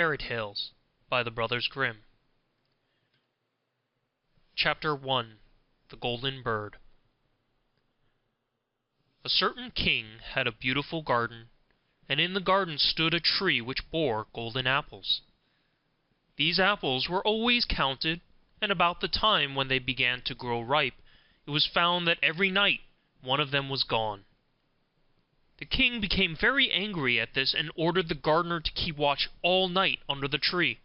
Fairy Tales by the Brothers Grimm. Chapter 1. The Golden Bird. A certain king had a beautiful garden, and in the garden stood a tree which bore golden apples. These apples were always counted, and about the time when they began to grow ripe, it was found that every night one of them was gone. The king became very angry at this, and ordered the gardener to keep watch all night under the tree.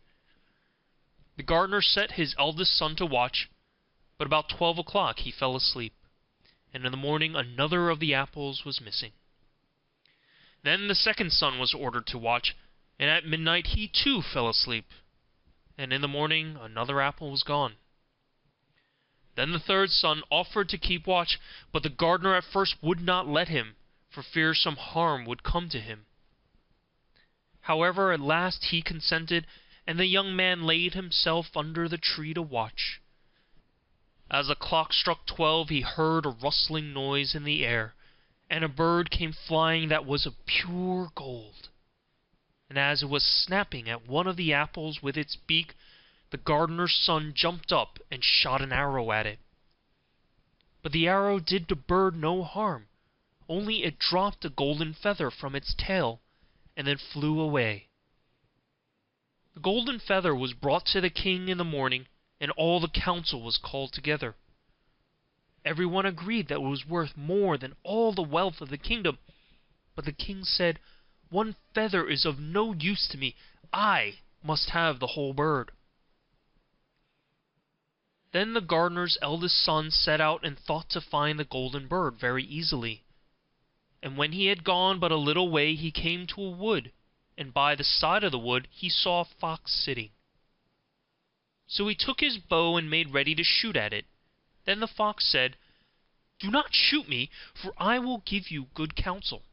The gardener set his eldest son to watch, but about 12 o'clock he fell asleep, and in the morning another of the apples was missing. Then the second son was ordered to watch, and at midnight he too fell asleep, and in the morning another apple was gone. Then the third son offered to keep watch, but the gardener at first would not let him, for fear some harm would come to him. However, at last he consented, and the young man laid himself under the tree to watch. As the clock struck 12, he heard a rustling noise in the air, and a bird came flying that was of pure gold. And as it was snapping at one of the apples with its beak, the gardener's son jumped up and shot an arrow at it. But the arrow did the bird no harm, only it dropped a golden feather from its tail, and then flew away. The golden feather was brought to the king in the morning, and all the council was called together. Everyone agreed that it was worth more than all the wealth of the kingdom, but the king said, "One feather is of no use to me. I must have the whole bird." Then the gardener's eldest son set out and thought to find the golden bird very easily. And when he had gone but a little way, he came to a wood, and by the side of the wood he saw a fox sitting. So he took his bow and made ready to shoot at it. Then the fox said, "Do not shoot me, for I will give you good counsel.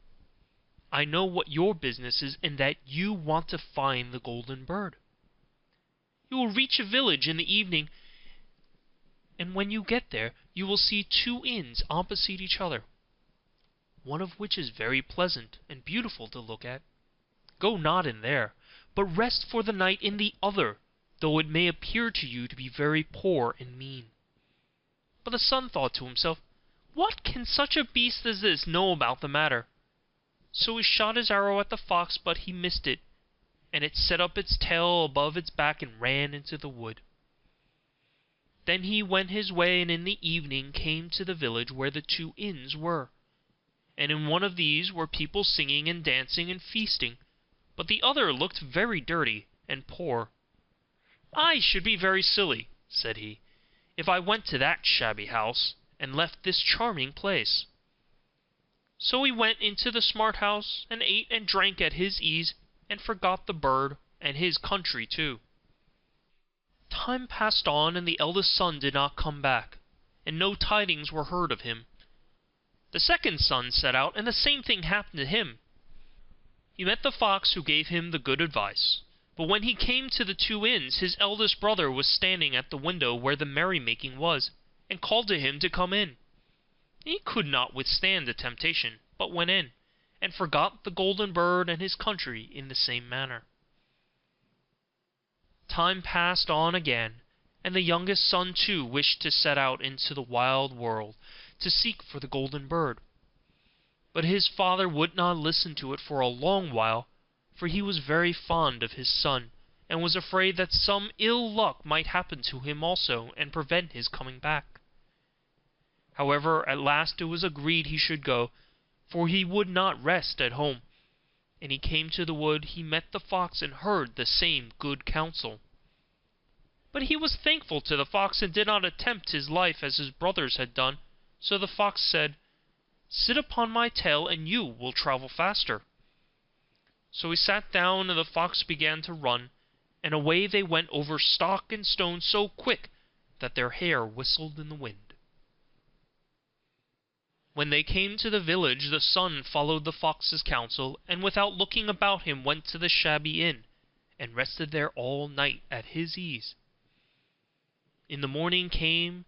I know what your business is, and that you want to find the golden bird. You will reach a village in the evening, and when you get there you will see two inns opposite each other, one of which is very pleasant and beautiful to look at. Go not in there, but rest for the night in the other, though it may appear to you to be very poor and mean." But the son thought to himself, "What can such a beast as this know about the matter?" So he shot his arrow at the fox, but he missed it, and it set up its tail above its back and ran into the wood. Then he went his way, and in the evening came to the village where the two inns were. And in one of these were people singing and dancing and feasting, but the other looked very dirty and poor. "I should be very silly," said he, "if I went to that shabby house, and left this charming place." So he went into the smart house, and ate and drank at his ease, and forgot the bird, and his country too. Time passed on, and the eldest son did not come back, and no tidings were heard of him. The second son set out, and the same thing happened to him. He met the fox, who gave him the good advice. But when he came to the two inns, his eldest brother was standing at the window where the merrymaking was, and called to him to come in. He could not withstand the temptation, but went in, and forgot the golden bird and his country in the same manner. Time passed on again, and the youngest son too wished to set out into the wild world to seek for the golden bird. But his father would not listen to it for a long while, for he was very fond of his son, and was afraid that some ill luck might happen to him also, and prevent his coming back. However, at last it was agreed he should go, for he would not rest at home. And he came to the wood, he met the fox, and heard the same good counsel. But he was thankful to the fox, and did not attempt his life as his brothers had done. So the fox said, "Sit upon my tail, and you will travel faster." So he sat down, and the fox began to run, and away they went over stock and stone so quick that their hair whistled in the wind. When they came to the village, the son followed the fox's counsel, and without looking about him went to the shabby inn, and rested there all night at his ease. In the morning came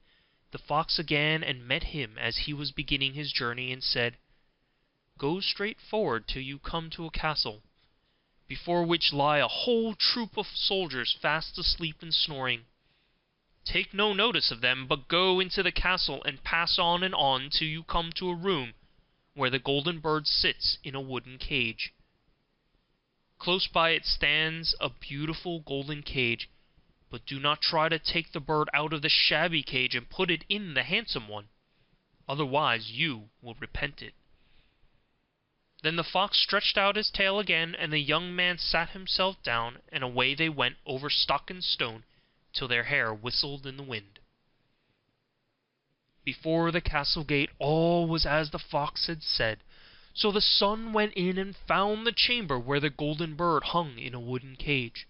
the fox again, and met him as he was beginning his journey, and said, "Go straight forward till you come to a castle. before which lie a whole troop of soldiers fast asleep and snoring. Take no notice of them, but go into the castle, and pass on and on till you come to a room where the golden bird sits in a wooden cage. Close by it stands a beautiful golden cage, but do not try to take the bird out of the shabby cage and put it in the handsome one, otherwise you will repent it." Then the fox stretched out his tail again, and the young man sat himself down, and away they went over stock and stone till their hair whistled in the wind. Before the castle gate all was as the fox had said, so the son went in and found the chamber where the golden bird hung in a wooden cage,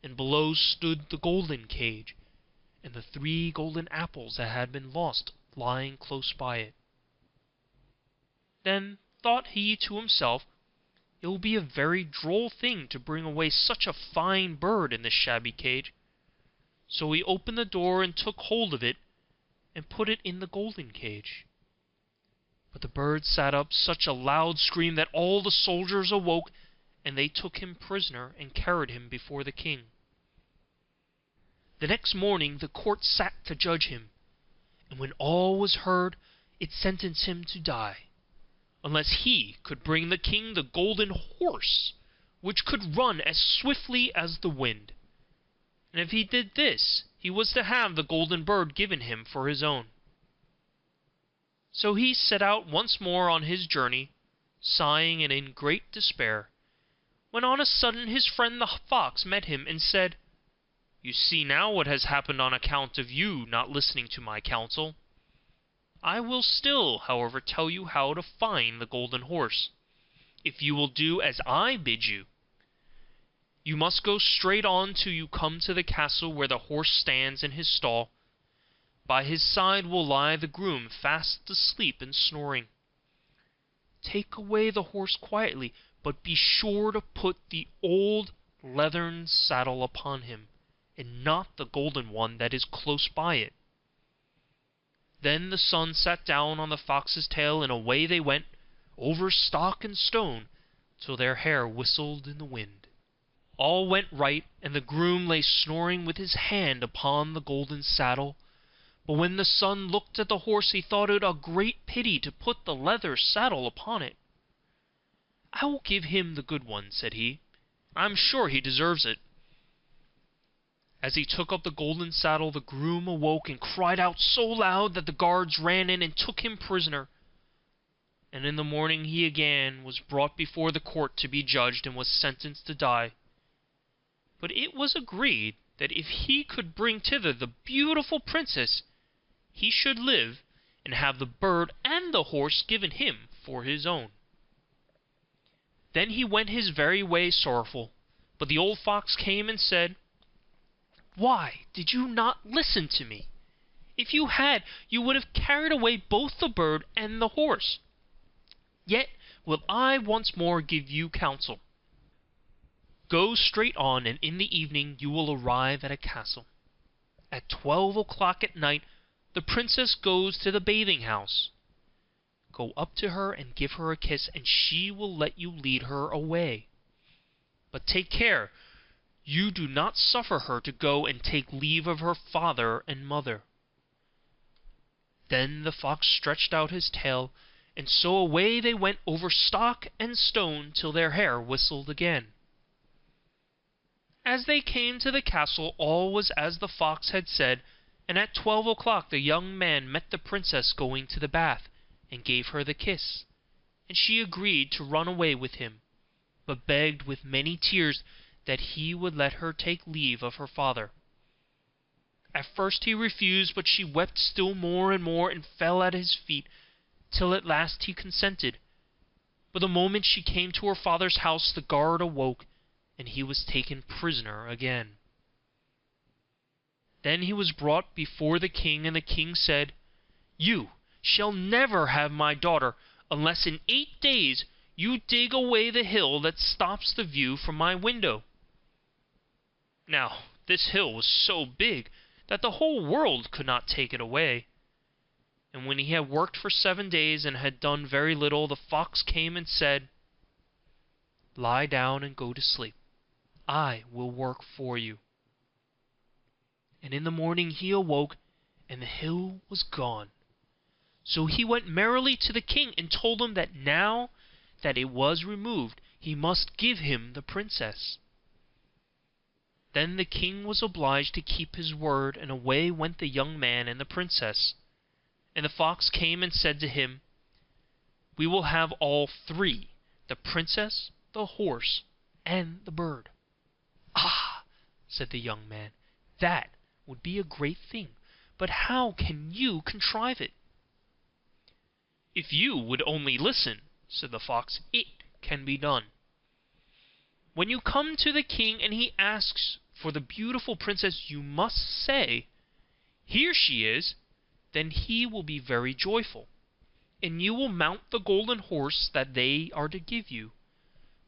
and below stood the golden cage, and the 3 golden apples that had been lost lying close by it. Then thought he to himself, "It will be a very droll thing to bring away such a fine bird in this shabby cage." So he opened the door and took hold of it, and put it in the golden cage. But the bird set up such a loud scream that all the soldiers awoke, and they took him prisoner and carried him before the king. The next morning the court sat to judge him, and when all was heard, it sentenced him to die, unless he could bring the king the golden horse, which could run as swiftly as the wind. And if he did this, he was to have the golden bird given him for his own. So he set out once more on his journey, sighing and in great despair, when on a sudden his friend the fox met him, and said, "You see now what has happened on account of you not listening to my counsel. I will still, however, tell you how to find the golden horse, if you will do as I bid you. You must go straight on till you come to the castle where the horse stands in his stall. By his side will lie the groom fast asleep and snoring. Take away the horse quietly, but be sure to put the old leathern saddle upon him, and not the golden one that is close by it." Then the son sat down on the fox's tail, and away they went over stock and stone till their hair whistled in the wind. All went right, and the groom lay snoring with his hand upon the golden saddle. But when the son looked at the horse, he thought it a great pity to put the leather saddle upon it. "I will give him the good one," said he. "I am sure he deserves it." As he took up the golden saddle, the groom awoke and cried out so loud that the guards ran in and took him prisoner. And in the morning he again was brought before the court to be judged, and was sentenced to die. But it was agreed that if he could bring thither the beautiful princess, he should live, and have the bird and the horse given him for his own. Then he went his very way sorrowful, but the old fox came and said, "Why did you not listen to me? If you had, you would have carried away both the bird and the horse. Yet will I once more give you counsel. Go straight on, and in the evening you will arrive at a castle. At 12 o'clock at night the princess goes to the bathing house. Go up to her and give her a kiss, and she will let you lead her away. But take care you do not suffer her to go and take leave of her father and mother." Then the fox stretched out his tail, and so away they went over stock and stone till their hair whistled again. As they came to the castle, all was as the fox had said, and at 12 o'clock the young man met the princess going to the bath, and gave her the kiss, and she agreed to run away with him, but begged with many tears that he would let her take leave of her father. At first he refused, but she wept still more and more, and fell at his feet, till at last he consented. But the moment she came to her father's house, the guard awoke, and he was taken prisoner again. Then he was brought before the king, and the king said, "You shall never have my daughter, unless in 8 days you dig away the hill that stops the view from my window." Now this hill was so big that the whole world could not take it away. And when he had worked for 7 days, and had done very little, the fox came and said, Lie down and go to sleep. I will work for you." And in the morning he awoke, and the hill was gone. So he went merrily to the king, and told him that now that it was removed, he must give him the princess. Then the king was obliged to keep his word, and away went the young man and the princess. And the fox came and said to him, "We will have all three, the princess, the horse, and the bird." "Ah," said the young man, "that would be a great thing, but how can you contrive it?" "If you would only listen," said the fox, "it can be done. When you come to the king and he asks for the beautiful princess, you must say, 'Here she is,' then he will be very joyful, and you will mount the golden horse that they are to give you.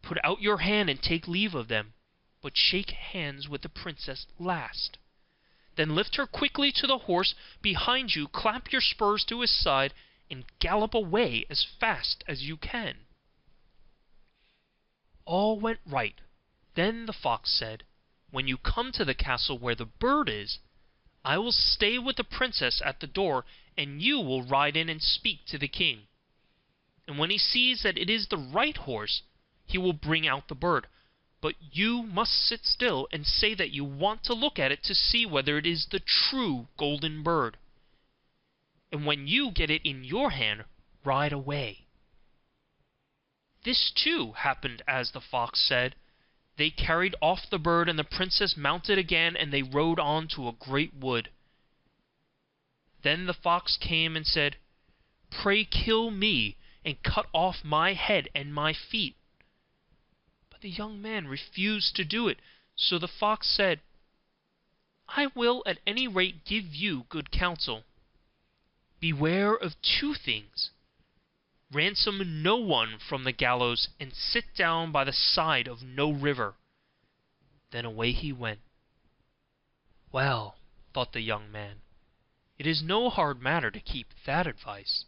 Put out your hand and take leave of them, but shake hands with the princess last. Then lift her quickly to the horse behind you, clap your spurs to his side, and gallop away as fast as you can." All went right. Then the fox said, "When you come to the castle where the bird is, I will stay with the princess at the door, and you will ride in and speak to the king. And when he sees that it is the right horse, he will bring out the bird. But you must sit still, and say that you want to look at it to see whether it is the true golden bird. And when you get it in your hand, ride away." This too happened as the fox said. They carried off the bird, and the princess mounted again, and they rode on to a great wood. Then the fox came and said, "Pray kill me, and cut off my head and my feet." But the young man refused to do it, so the fox said, "I will at any rate give you good counsel. Beware of two things: ransom no one from the gallows, and sit down by the side of no river." Then away he went. "Well," thought the young man, "it is no hard matter to keep that advice."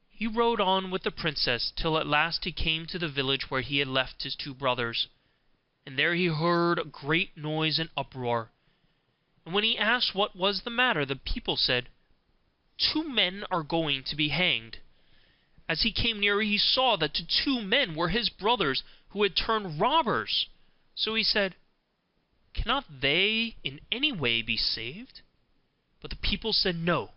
He rode on with the princess till at last he came to the village where he had left his two brothers, and there he heard a great noise and uproar. And when he asked what was the matter, the people said, "Two men are going to be hanged." As he came nearer, he saw that the two men were his brothers, who had turned robbers. So he said, "Cannot they in any way be saved?" But the people said no,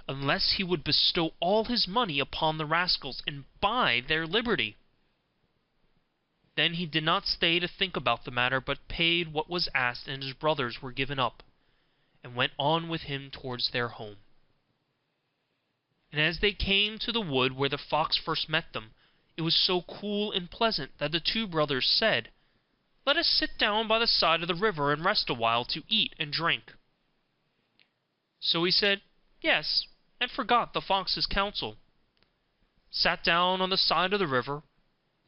unless he would bestow all his money upon the rascals, and buy their liberty. Then he did not stay to think about the matter, but paid what was asked, and his brothers were given up, and went on with him towards their home. And as they came to the wood where the fox first met them, it was so cool and pleasant that the two brothers said, "Let us sit down by the side of the river and rest a while to eat and drink." So he said, "Yes," and forgot the fox's counsel, sat down on the side of the river,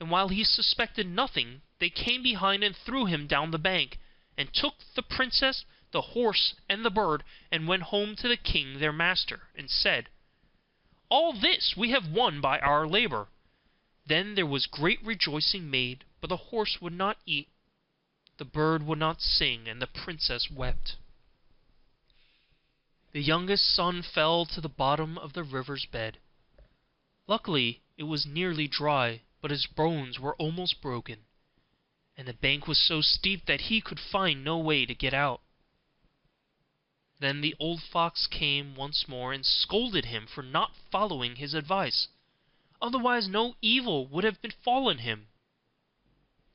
and while he suspected nothing, they came behind and threw him down the bank, and took the princess, the horse, and the bird, and went home to the king their master, and said, "All this we have won by our labour." Then there was great rejoicing made, but the horse would not eat, the bird would not sing, and the princess wept. The youngest son fell to the bottom of the river's bed. Luckily it was nearly dry, but his bones were almost broken, and the bank was so steep that he could find no way to get out. Then the old fox came once more, and scolded him for not following his advice, otherwise no evil would have befallen him.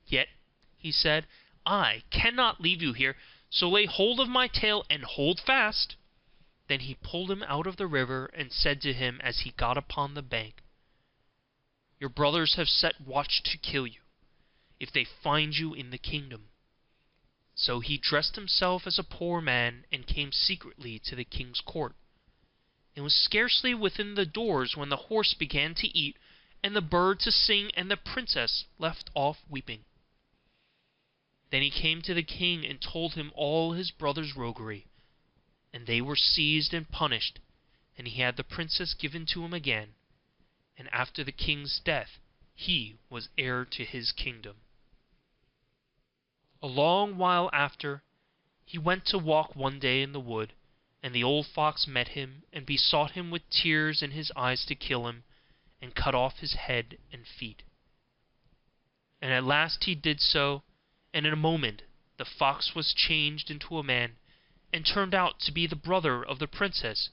"Yet," he said, "I cannot leave you here, so lay hold of my tail, and hold fast." Then he pulled him out of the river, and said to him as he got upon the bank, "Your brothers have set watch to kill you, if they find you in the kingdom." So he dressed himself as a poor man, and came secretly to the king's court, and was scarcely within the doors when the horse began to eat, and the bird to sing, and the princess left off weeping. Then he came to the king, and told him all his brothers' roguery, and they were seized and punished, and he had the princess given to him again, and after the king's death he was heir to his kingdom. A long while after, he went to walk one day in the wood, and the old fox met him, and besought him with tears in his eyes to kill him, and cut off his head and feet. And at last he did so, and in a moment the fox was changed into a man, and turned out to be the brother of the princess,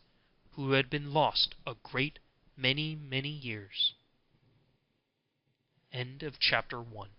who had been lost a great many years. End of chapter 1.